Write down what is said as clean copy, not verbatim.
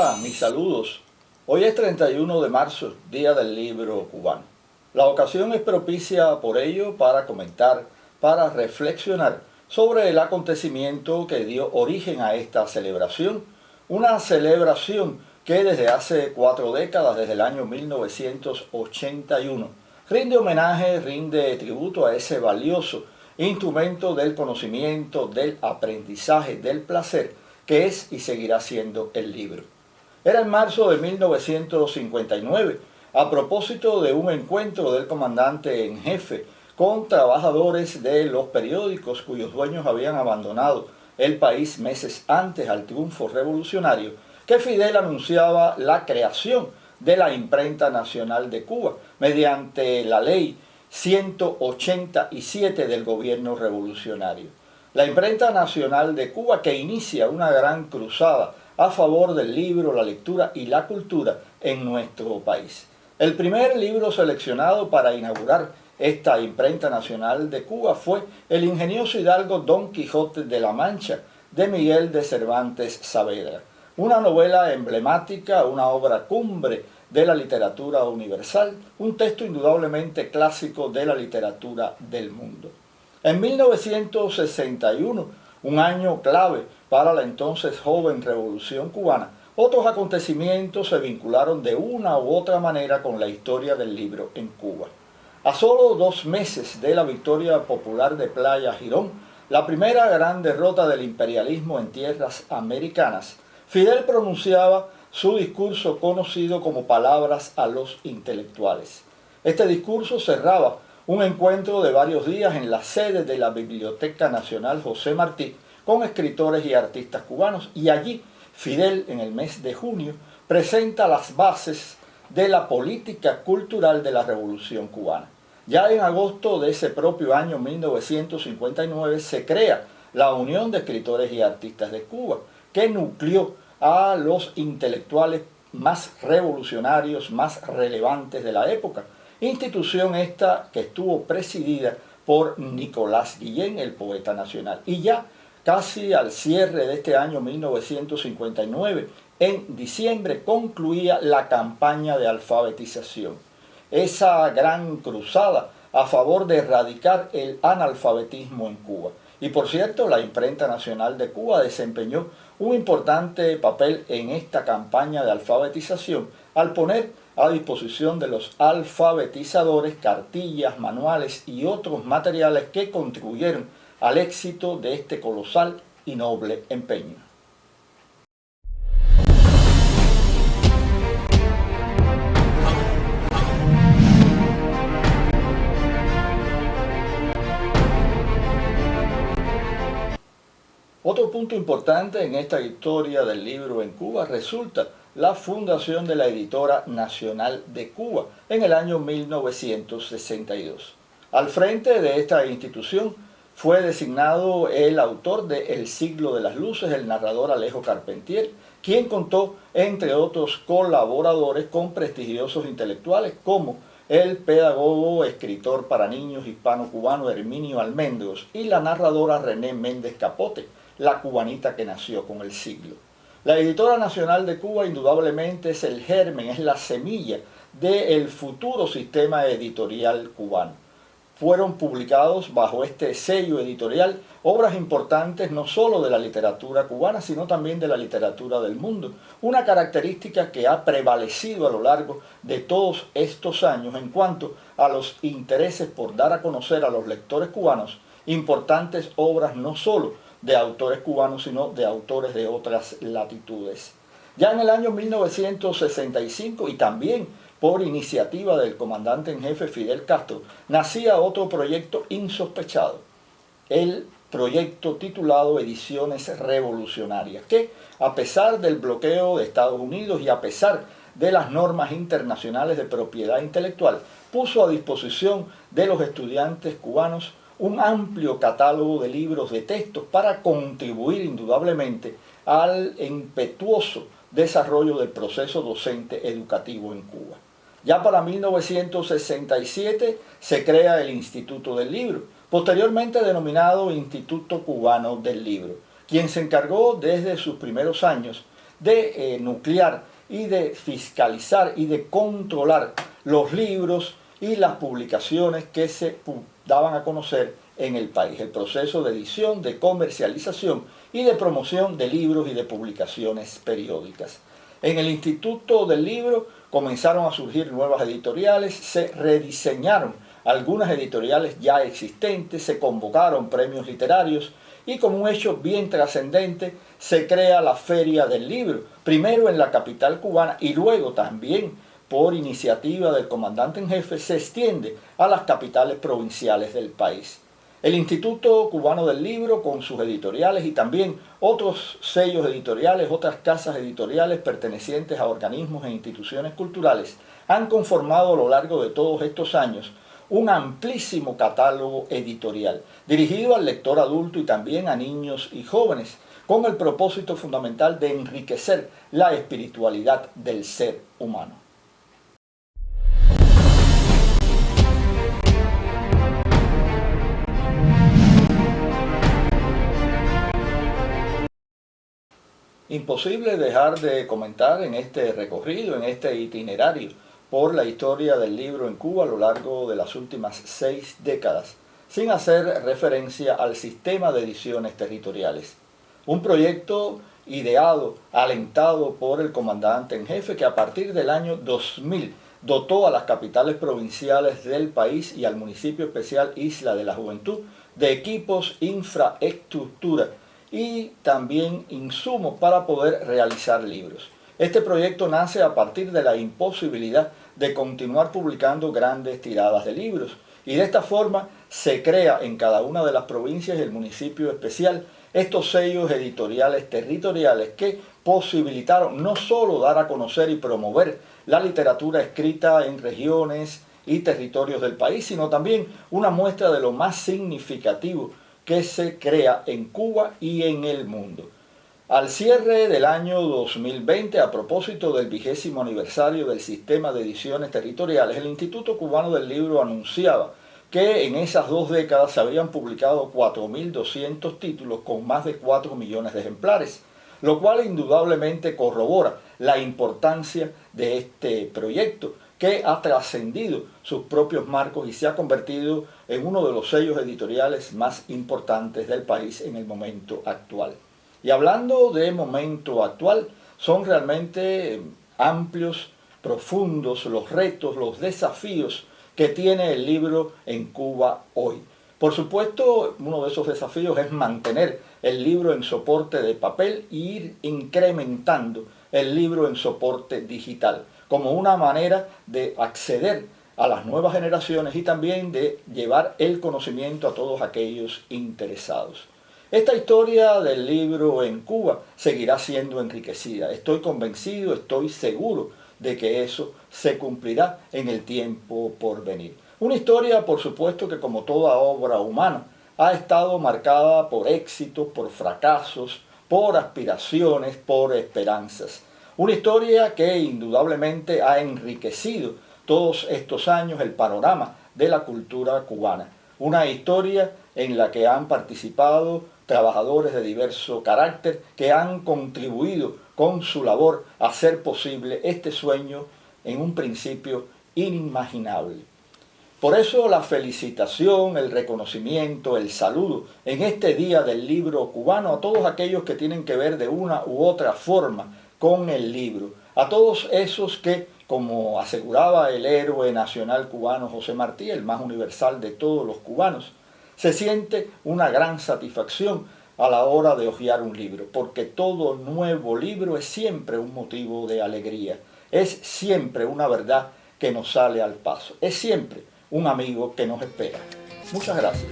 Hola, mis saludos. Hoy es 31 de marzo, Día del Libro Cubano. La ocasión es propicia por ello para comentar, para reflexionar sobre el acontecimiento que dio origen a esta celebración, una celebración que desde hace 4 décadas, desde el año 1981, rinde homenaje, rinde tributo a ese valioso instrumento del conocimiento, del aprendizaje, del placer, que es y seguirá siendo el libro. Era en marzo de 1959, a propósito de un encuentro del comandante en jefe con trabajadores de los periódicos cuyos dueños habían abandonado el país meses antes al triunfo revolucionario, que Fidel anunciaba la creación de la Imprenta Nacional de Cuba mediante la ley 187 del gobierno revolucionario. La Imprenta Nacional de Cuba, que inicia una gran cruzada a favor del libro, la lectura y la cultura en nuestro país. El primer libro seleccionado para inaugurar esta Imprenta Nacional de Cuba fue el ingenioso hidalgo Don Quijote de la Mancha, de Miguel de Cervantes Saavedra. Una novela emblemática, una obra cumbre de la literatura universal, un texto indudablemente clásico de la literatura del mundo. En 1961, un año clave para la entonces joven revolución cubana, otros acontecimientos se vincularon de una u otra manera con la historia del libro en Cuba. A solo 2 meses de la victoria popular de Playa Girón, la primera gran derrota del imperialismo en tierras americanas, Fidel pronunciaba su discurso conocido como Palabras a los Intelectuales. Este discurso cerraba un encuentro de varios días en la sede de la Biblioteca Nacional José Martí con escritores y artistas cubanos, y allí Fidel, en el mes de junio, presenta las bases de la política cultural de la Revolución Cubana. Ya en agosto de ese propio año 1959 se crea la Unión de Escritores y Artistas de Cuba, que nucleó a los intelectuales más revolucionarios, más relevantes de la época, institución esta que estuvo presidida por Nicolás Guillén, el poeta nacional. Y ya casi al cierre de este año 1959, en diciembre, concluía la campaña de alfabetización. Esa gran cruzada a favor de erradicar el analfabetismo en Cuba. Y por cierto, la Imprenta Nacional de Cuba desempeñó un importante papel en esta campaña de alfabetización al poner a disposición de los alfabetizadores cartillas, manuales y otros materiales que contribuyeron al éxito de este colosal y noble empeño. Otro punto importante en esta historia del libro en Cuba resulta la fundación de la Editora Nacional de Cuba en el año 1962. Al frente de esta institución fue designado el autor de El siglo de las luces, el narrador Alejo Carpentier, quien contó, entre otros colaboradores, con prestigiosos intelectuales como el pedagogo, escritor para niños hispano-cubano Herminio Almendros y la narradora René Méndez Capote, la cubanita que nació con el siglo. La Editora Nacional de Cuba indudablemente es el germen, es la semilla del futuro sistema editorial cubano. Fueron publicados bajo este sello editorial obras importantes no solo de la literatura cubana, sino también de la literatura del mundo. Una característica que ha prevalecido a lo largo de todos estos años en cuanto a los intereses por dar a conocer a los lectores cubanos importantes obras no solo de autores cubanos, sino de autores de otras latitudes. Ya en el año 1965, y también por iniciativa del comandante en jefe Fidel Castro, nacía otro proyecto insospechado, el proyecto titulado Ediciones Revolucionarias, que a pesar del bloqueo de Estados Unidos y a pesar de las normas internacionales de propiedad intelectual, puso a disposición de los estudiantes cubanos un amplio catálogo de libros de textos para contribuir indudablemente al impetuoso desarrollo del proceso docente educativo en Cuba. Ya para 1967 se crea el Instituto del Libro, posteriormente denominado Instituto Cubano del Libro, quien se encargó desde sus primeros años de nuclear y de fiscalizar y de controlar los libros y las publicaciones que se daban a conocer en el país, el proceso de edición, de comercialización y de promoción de libros y de publicaciones periódicas. En el Instituto del Libro comenzaron a surgir nuevas editoriales, se rediseñaron algunas editoriales ya existentes, se convocaron premios literarios y como un hecho bien trascendente se crea la Feria del Libro, primero en la capital cubana y luego también por iniciativa del comandante en jefe se extiende a las capitales provinciales del país. El Instituto Cubano del Libro, con sus editoriales y también otros sellos editoriales, otras casas editoriales pertenecientes a organismos e instituciones culturales, han conformado a lo largo de todos estos años un amplísimo catálogo editorial, dirigido al lector adulto y también a niños y jóvenes, con el propósito fundamental de enriquecer la espiritualidad del ser humano. Imposible dejar de comentar en este recorrido, en este itinerario por la historia del libro en Cuba a lo largo de las últimas 6 décadas, sin hacer referencia al sistema de ediciones territoriales. Un proyecto ideado, alentado por el comandante en jefe que a partir del año 2000 dotó a las capitales provinciales del país y al municipio especial Isla de la Juventud de equipos, infraestructura y también insumos para poder realizar libros. Este proyecto nace a partir de la imposibilidad de continuar publicando grandes tiradas de libros y de esta forma se crea en cada una de las provincias y el municipio especial estos sellos editoriales territoriales que posibilitaron no solo dar a conocer y promover la literatura escrita en regiones y territorios del país, sino también una muestra de lo más significativo que se crea en Cuba y en el mundo. Al cierre del año 2020, a propósito del 20º aniversario del sistema de ediciones territoriales, el Instituto Cubano del Libro anunciaba que en esas 2 décadas se habían publicado 4.200 títulos con más de 4 millones de ejemplares, lo cual indudablemente corrobora la importancia de este proyecto, que ha trascendido sus propios marcos y se ha convertido en uno de los sellos editoriales más importantes del país en el momento actual. Y hablando de momento actual, son realmente amplios, profundos los retos, los desafíos que tiene el libro en Cuba hoy. Por supuesto, uno de esos desafíos es mantener el libro en soporte de papel e ir incrementando el libro en soporte digital, como una manera de acceder a las nuevas generaciones y también de llevar el conocimiento a todos aquellos interesados. Esta historia del libro en Cuba seguirá siendo enriquecida. Estoy convencido, estoy seguro de que eso se cumplirá en el tiempo por venir. Una historia, por supuesto, que como toda obra humana, ha estado marcada por éxitos, por fracasos, por aspiraciones, por esperanzas. Una historia que indudablemente ha enriquecido todos estos años el panorama de la cultura cubana. Una historia en la que han participado trabajadores de diverso carácter que han contribuido con su labor a hacer posible este sueño en un principio inimaginable. Por eso la felicitación, el reconocimiento, el saludo en este Día del Libro Cubano a todos aquellos que tienen que ver de una u otra forma con el libro, a todos esos que, como aseguraba el héroe nacional cubano José Martí, el más universal de todos los cubanos, se siente una gran satisfacción a la hora de hojear un libro, porque todo nuevo libro es siempre un motivo de alegría, es siempre una verdad que nos sale al paso, es siempre un amigo que nos espera. Muchas gracias.